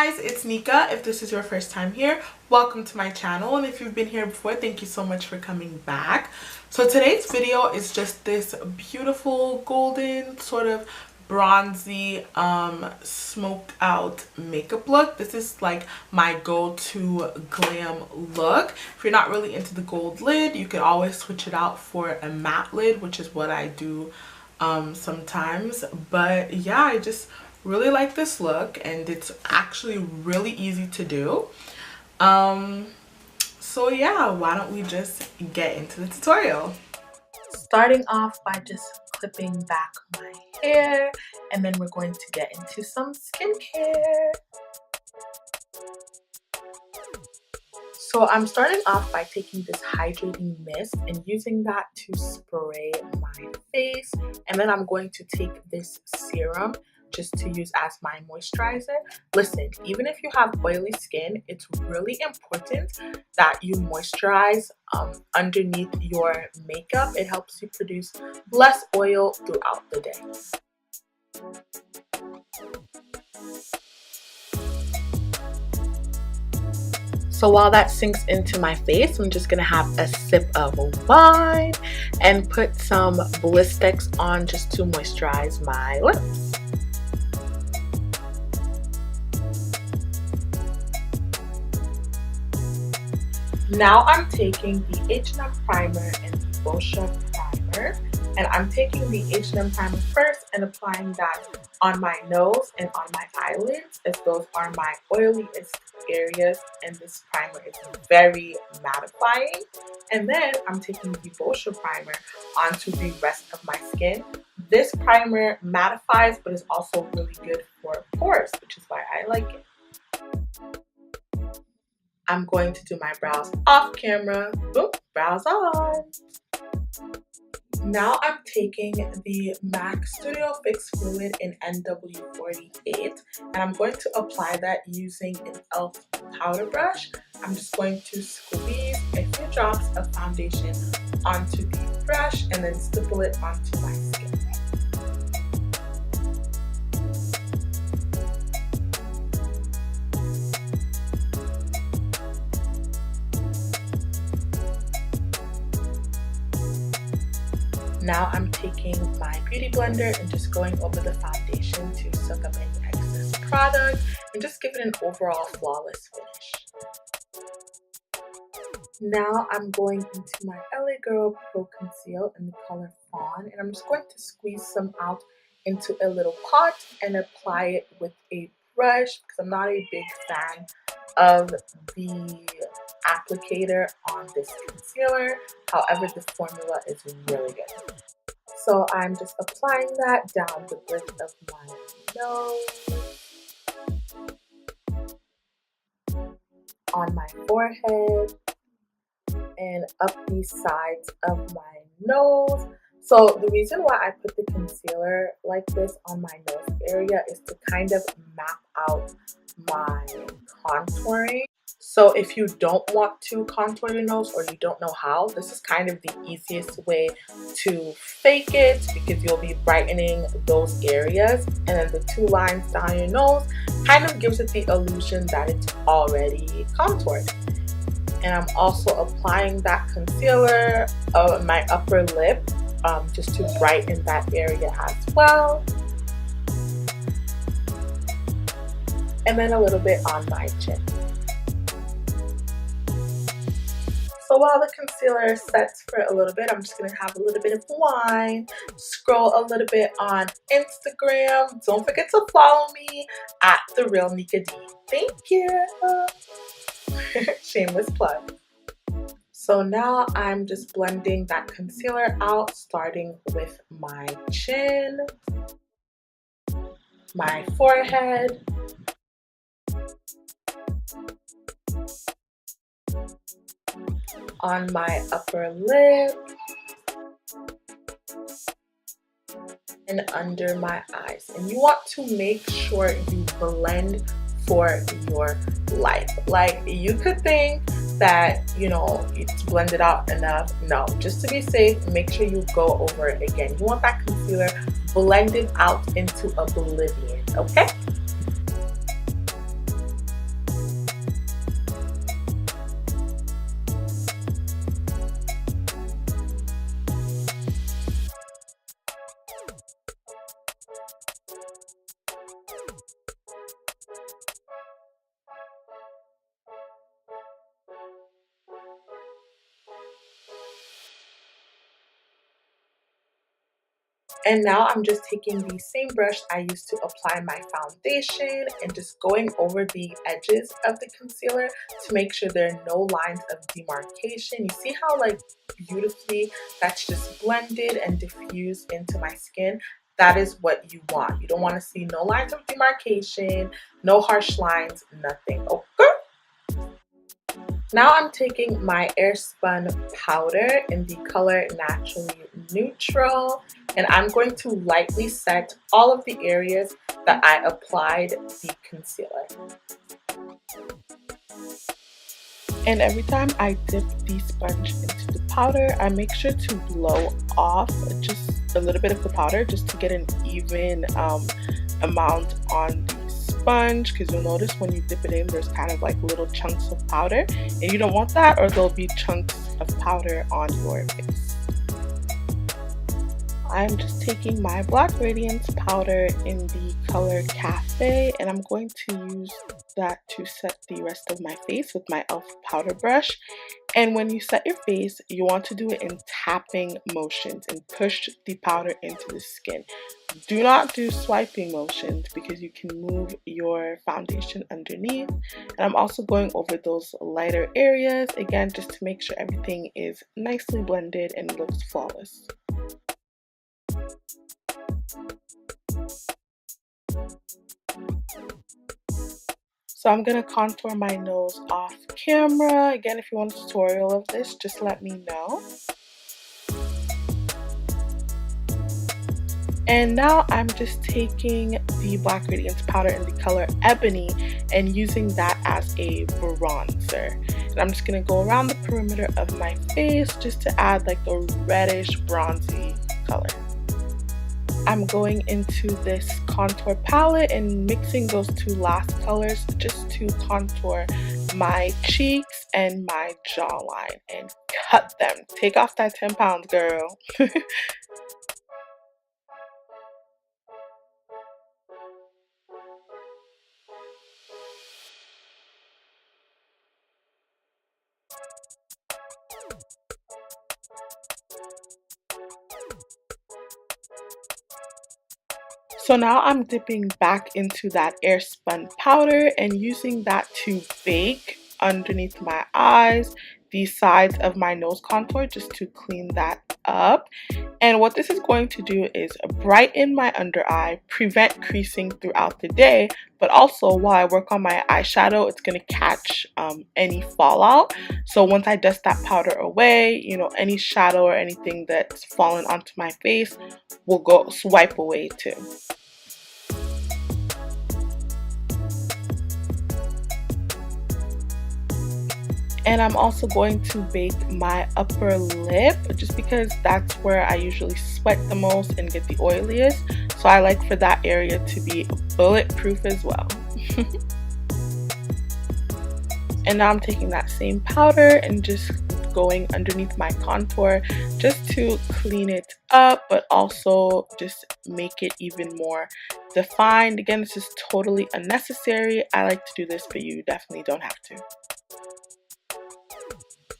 guys, it's Nica. If this is your first time here, welcome to my channel, and if you've been here before, thank you so much for coming back. So today's video is just this beautiful golden sort of bronzy smoked out makeup look. This is like my go-to glam look. If you're not really into the gold lid, you can always switch it out for a matte lid, which is what I do sometimes. But yeah, I just really like this look, and it's actually really easy to do. So yeah, why don't we just get into the tutorial. Starting off by just clipping back my hair, and then we're going to get into some skincare. So I'm starting off by taking this hydrating mist and using that to spray my face, and then I'm going to take this serum just to use as my moisturizer. Listen, even if you have oily skin, it's really important that you moisturize underneath your makeup. It helps you produce less oil throughout the day. So while that sinks into my face, I'm just gonna have a sip of wine and put some Blistex on just to moisturize my lips. Now I'm taking the H&M primer and the Boscia primer, and I'm taking the H&M primer first and applying that on my nose and on my eyelids, as those are my oiliest areas, and this primer is very mattifying. And then I'm taking the Boscia primer onto the rest of my skin. This primer mattifies, but is also really good for pores, which is why I like it. I'm going to do my brows off camera. Boom, brows on. Now I'm taking the MAC Studio Fix Fluid in NW48, and I'm going to apply that using an e.l.f. powder brush. I'm just going to squeeze a few drops of foundation onto the brush and then stipple it onto my skin. Now I'm taking my beauty blender and just going over the foundation to suck up any excess product and just give it an overall flawless finish. Now I'm going into my LA Girl Pro Conceal in the color Fawn, and I'm just going to squeeze some out into a little pot and apply it with a brush because I'm not a big fan of the applicator on this concealer. However, the formula is really good. So I'm just applying that down the bridge of my nose, on my forehead, and up the sides of my nose. So the reason why I put the concealer like this on my nose area is to kind of map out my contouring. So if you don't want to contour your nose or you don't know how, this is kind of the easiest way to fake it, because you'll be brightening those areas, and then the two lines down your nose kind of gives it the illusion that it's already contoured. And I'm also applying that concealer on my upper lip just to brighten that area as well. And then a little bit on my chin. So while the concealer sets for a little bit, I'm just going to have a little bit of wine, scroll a little bit on Instagram. Don't forget to follow me at therealnicad. Thank you. Shameless plug. So now I'm just blending that concealer out, starting with my chin, my forehead, on my upper lip, and under my eyes. And you want to make sure you blend for your life. Like, you could think that, you know, it's blended out enough. No, just to be safe, make sure you go over it again. You want that concealer blended out into oblivion, okay? And now I'm just taking the same brush I used to apply my foundation and just going over the edges of the concealer to make sure there are no lines of demarcation. You see how like beautifully that's just blended and diffused into my skin? That is what you want. You don't want to see no lines of demarcation, no harsh lines, nothing. Okay? Now I'm taking my Airspun powder in the color Naturally Neutral, and I'm going to lightly set all of the areas that I applied the concealer. And every time I dip the sponge into the powder, I make sure to blow off just a little bit of the powder just to get an even amount on the sponge, because you'll notice when you dip it in, there's kind of like little chunks of powder, and you don't want that, or there'll be chunks of powder on your face. I'm just taking my Black Radiance powder in the color Cafe, and I'm going to use that to set the rest of my face with my e.l.f. powder brush. And when you set your face, you want to do it in tapping motions and push the powder into the skin. Do not do swiping motions because you can move your foundation underneath. And I'm also going over those lighter areas, again, just to make sure everything is nicely blended and looks flawless. So I'm going to contour my nose off camera. Again, if you want a tutorial of this, just let me know. And now I'm just taking the Black Radiance powder in the color Ebony and using that as a bronzer. And I'm just going to go around the perimeter of my face just to add like a reddish bronzy color. I'm going into this contour palette and mixing those two last colors just to contour my cheeks and my jawline and cut them. Take off that 10 pounds, girl. So now I'm dipping back into that Airspun powder and using that to bake underneath my eyes, the sides of my nose contour, just to clean that up. And what this is going to do is brighten my under eye, prevent creasing throughout the day, but also while I work on my eyeshadow, it's going to catch any fallout. So once I dust that powder away, you know, any shadow or anything that's fallen onto my face will go swipe away too. And I'm also going to bake my upper lip just because that's where I usually sweat the most and get the oiliest. So I like for that area to be bulletproof as well. And now I'm taking that same powder and just going underneath my contour just to clean it up, but also just make it even more defined. Again, this is totally unnecessary. I like to do this, but you definitely don't have to.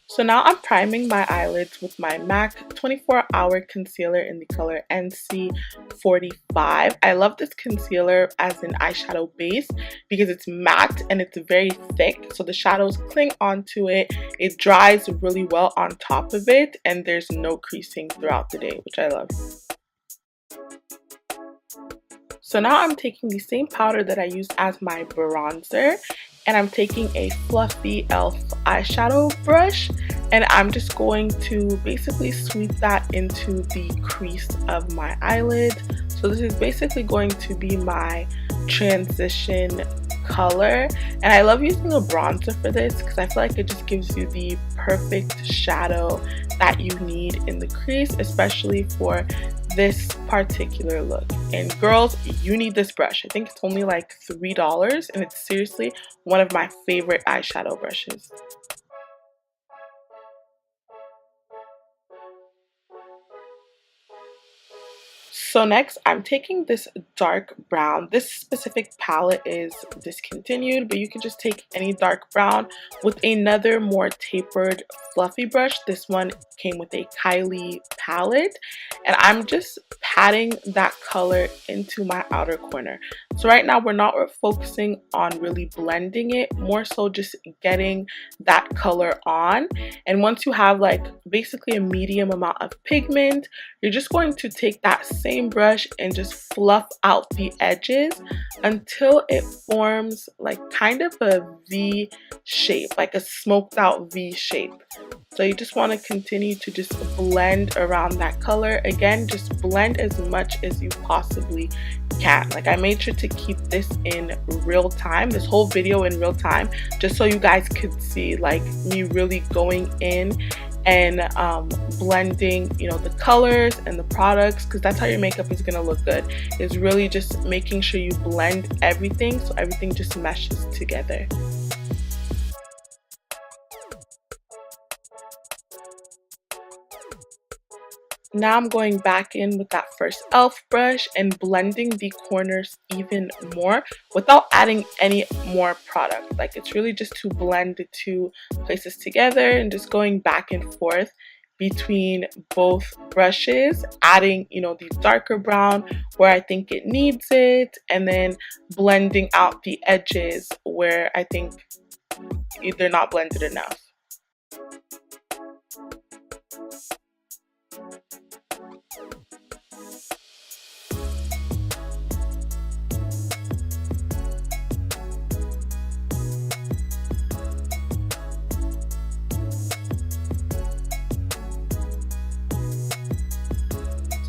So now I'm priming my eyelids with my MAC 24-Hour Concealer in the color NC45. I love this concealer as an eyeshadow base because it's matte and it's very thick, so the shadows cling onto it. It dries really well on top of it, and there's no creasing throughout the day, which I love. So now I'm taking the same powder that I used as my bronzer, and I'm taking a fluffy e.l.f. eyeshadow brush, and I'm just going to basically sweep that into the crease of my eyelid. So this is basically going to be my transition color, and I love using a bronzer for this because I feel like it just gives you the perfect shadow that you need in the crease, especially for this particular look. And girls, you need this brush. I think it's only like $3 and it's seriously one of my favorite eyeshadow brushes. So next, I'm taking this dark brown. This specific palette is discontinued, but you can just take any dark brown with another more tapered, fluffy brush. This one came with a Kylie palette, and I'm just patting that color into my outer corner. So right now, we're not focusing on really blending it, more so just getting that color on. And once you have like basically a medium amount of pigment, you're just going to take that same brush and just fluff out the edges until it forms like kind of a V shape, like a smoked out V shape. So you just want to continue to just blend around that color. Again, just blend as much as you possibly can. Like, I made sure to keep this in real time, this whole video in real time, just so you guys could see like me really going in and blending, you know, the colors and the products, because that's how your makeup is gonna look good, is really just making sure you blend everything so everything just meshes together. Now I'm going back in with that first e.l.f. brush and blending the corners even more without adding any more product. Like, it's really just to blend the two places together and just going back and forth between both brushes, adding, you know, the darker brown where I think it needs it, and then blending out the edges where I think they're not blended enough.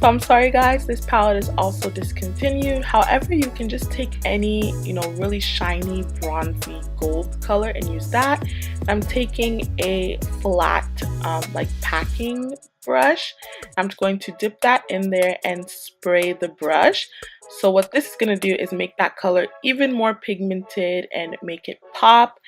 So I'm sorry guys, this palette is also discontinued. However, you can just take any, you know, really shiny bronzy gold color and use that. I'm taking a flat like packing brush. I'm going to dip that in there and spray the brush. So what this is going to do is make that color even more pigmented and make it pop.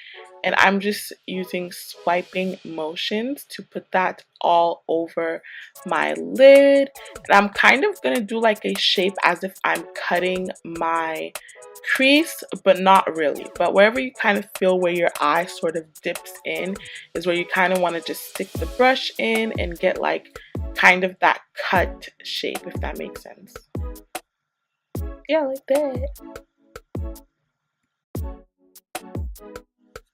And I'm just using swiping motions to put that all over my lid. And I'm kind of going to do like a shape as if I'm cutting my crease, but not really. But wherever you kind of feel where your eye sort of dips in is where you kind of want to just stick the brush in and get like kind of that cut shape, if that makes sense. Yeah, like that.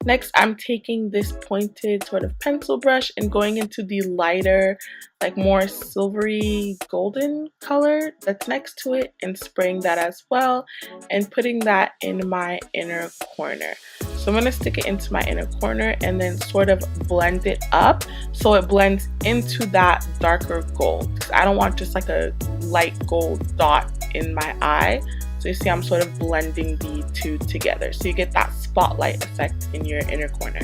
Next, I'm taking this pointed sort of pencil brush and going into the lighter, like more silvery golden color that's next to it and spraying that as well and putting that in my inner corner. So I'm going to stick it into my inner corner and then sort of blend it up so it blends into that darker gold. I don't want just like a light gold dot in my eye. So you see I'm sort of blending the two together. So you get that spotlight effect in your inner corner.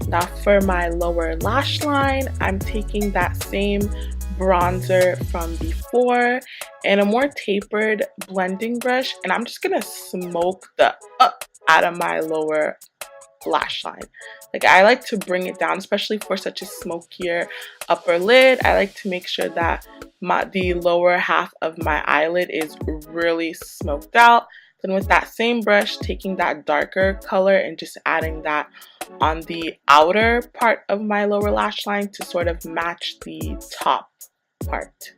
Now for my lower lash line, I'm taking that same bronzer from before and a more tapered blending brush. And I'm just going to smoke the up out of my lower lash line. Like, I like to bring it down, especially for such a smokier upper lid. I like to make sure that the lower half of my eyelid is really smoked out. Then with that same brush, taking that darker color and just adding that on the outer part of my lower lash line to sort of match the top part.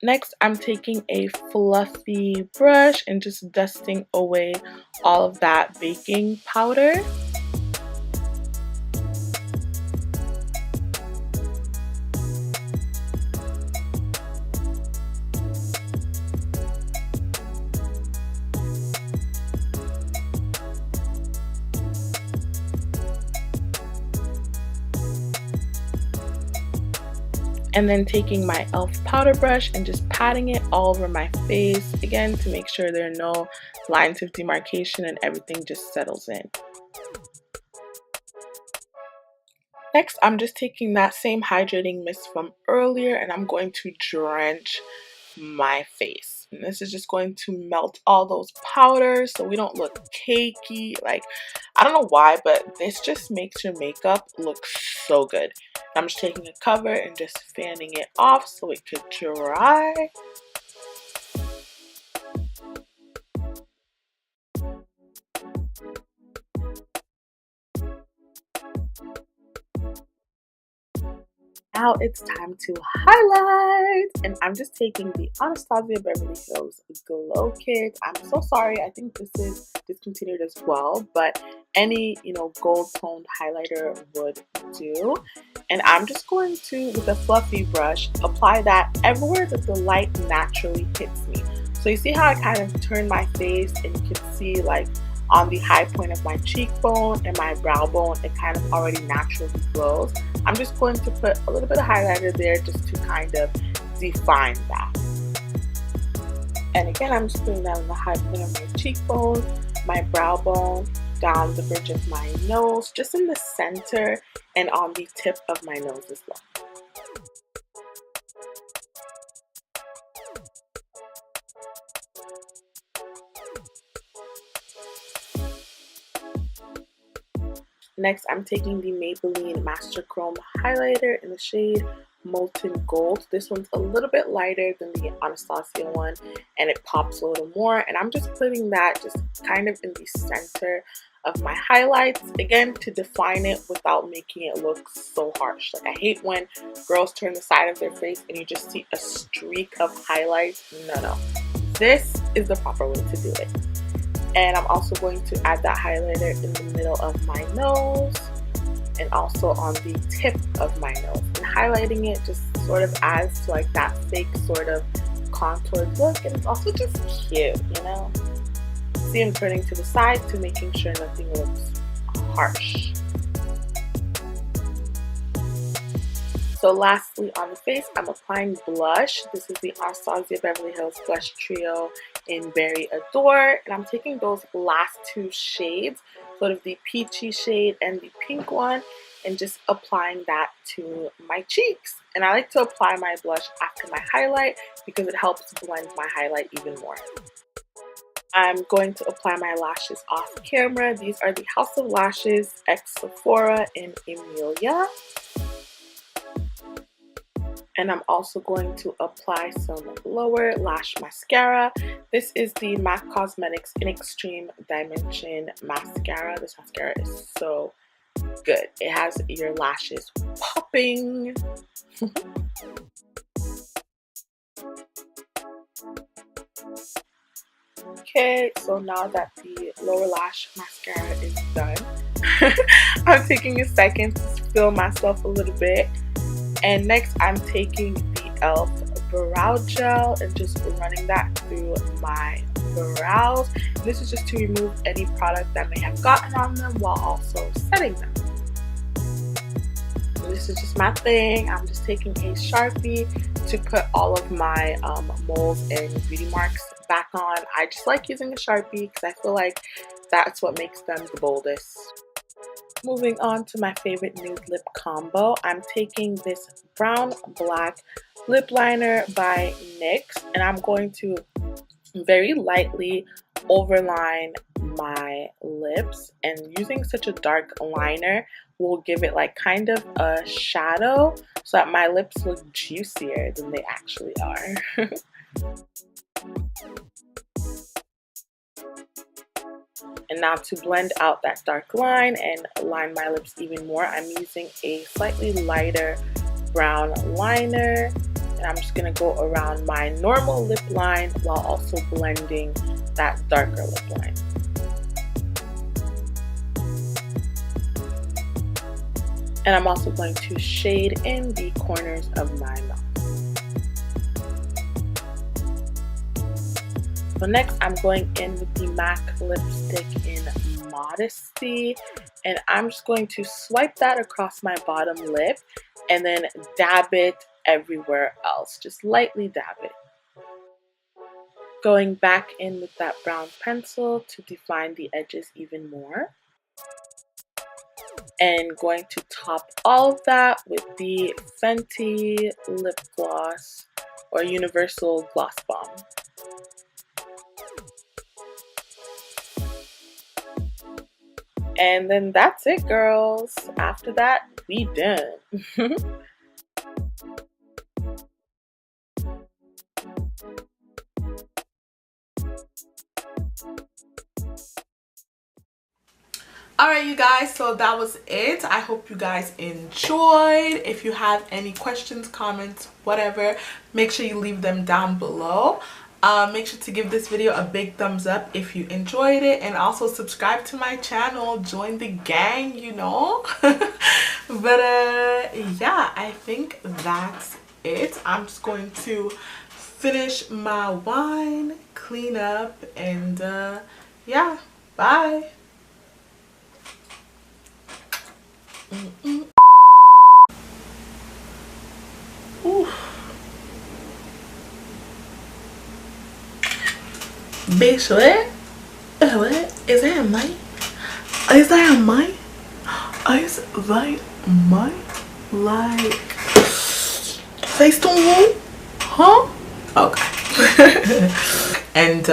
Next, I'm taking a fluffy brush and just dusting away all of that baking powder. And then taking my e.l.f. powder brush and just patting it all over my face, again, to make sure there are no lines of demarcation and everything just settles in. Next, I'm just taking that same hydrating mist from earlier and I'm going to drench my face. And this is just going to melt all those powders so we don't look cakey. Like, I don't know why, but this just makes your makeup look so good. I'm just taking a cover and just fanning it off so it could dry. Now it's time to highlight, and I'm just taking the Anastasia Beverly Hills Glow Kit. I'm so sorry, I think this is discontinued as well, but any gold toned highlighter would do. And I'm just going to, with a fluffy brush, apply that everywhere that the light naturally hits me. So you see how I kind of turn my face, and you can see like on the high point of my cheekbone and my brow bone, it kind of already naturally glows. I'm just going to put a little bit of highlighter there just to kind of define that. And again, I'm just putting that on the high point of my cheekbone, my brow bone, down the bridge of my nose, just in the center and on the tip of my nose as well. Next, I'm taking the Maybelline Master Chrome highlighter in the shade Molten Gold. This one's a little bit lighter than the Anastasia one, and it pops a little more. And I'm just putting that just kind of in the center of my highlights, again, to define it without making it look so harsh. Like, I hate when girls turn the side of their face and you just see a streak of highlights. No. This is the proper way to do it. And I'm also going to add that highlighter in the middle of my nose and also on the tip of my nose. And highlighting it just sort of adds to like that fake sort of contoured look, and it's also just cute, See, I'm turning to the side to making sure nothing looks harsh. So lastly, on the face, I'm applying blush. This is the Anastasia Beverly Hills Blush Trio in Berry Adore. And I'm taking those last two shades, sort of the peachy shade and the pink one, and just applying that to my cheeks. And I like to apply my blush after my highlight because it helps blend my highlight even more. I'm going to apply my lashes off camera. These are the House of Lashes X Sephora in Emilia. And I'm also going to apply some lower lash mascara. This is the MAC Cosmetics in Extreme Dimension mascara. This mascara is so good. It has your lashes popping. Okay, so now that the lower lash mascara is done, I'm taking a second to fill myself a little bit. And next, I'm taking the e.l.f. brow gel and just running that through my brows. This is just to remove any product that may have gotten on them while also setting them. So this is just my thing. I'm just taking a Sharpie to put all of my moles and beauty marks back on. I just like using a Sharpie because I feel like that's what makes them the boldest. Moving on to my favorite nude lip combo, I'm taking this brown black lip liner by NYX, and I'm going to very lightly overline my lips, and using such a dark liner will give it like kind of a shadow so that my lips look juicier than they actually are. And now to blend out that dark line and line my lips even more, I'm using a slightly lighter brown liner. And I'm just going to go around my normal lip line while also blending that darker lip line. And I'm also going to shade in the corners of my mouth. So next, I'm going in with the MAC lipstick in Modesty, and I'm just going to swipe that across my bottom lip and then dab it everywhere else. Just lightly dab it. Going back in with that brown pencil to define the edges even more. And going to top all of that with the Fenty lip gloss or Universal Gloss Bomb. And then that's it, girls. After that, we done. Alright you guys, so that was it. I hope you guys enjoyed. If you have any questions, comments, whatever, make sure you leave them down below. Make sure to give this video a big thumbs up if you enjoyed it, and also subscribe to my channel, join the gang, you know. But yeah, I think that's it. I'm just going to finish my wine, clean up, and yeah, bye. Bitch, what? What? Is that mine? Is that mine? Is that mine? Like FaceTime? Huh? Okay. And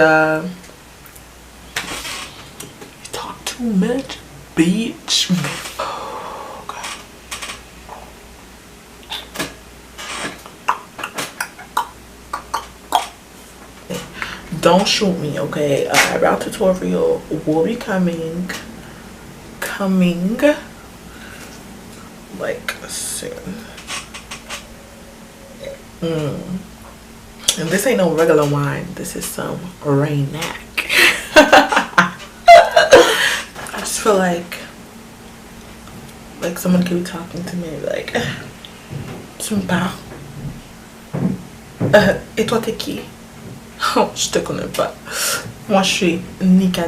you talk too much, bitch. Don't shoot me, okay? Eyebrow tutorial will be coming like soon. And this ain't no regular wine. This is some Rainac. I just feel like someone could be talking to me like, tu me parles. Et toi t'es qui? Oh, je te connais pas. Moi, je suis Nica.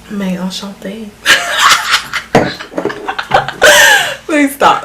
Mais enchantée. Please stop.